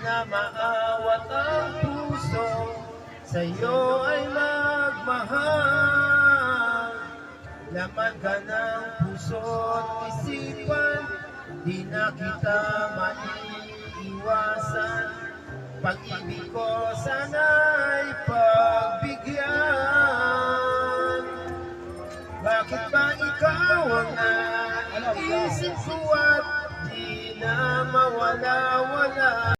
na maawat ang puso, sa'yo ay magmahal. Laman ka ng puso't isipan, di na kita maiiwasan. Pag-ibig ko sana'y pagbigyan. Bakit ba ikaw ang naiisip ko at di na mawala-wala?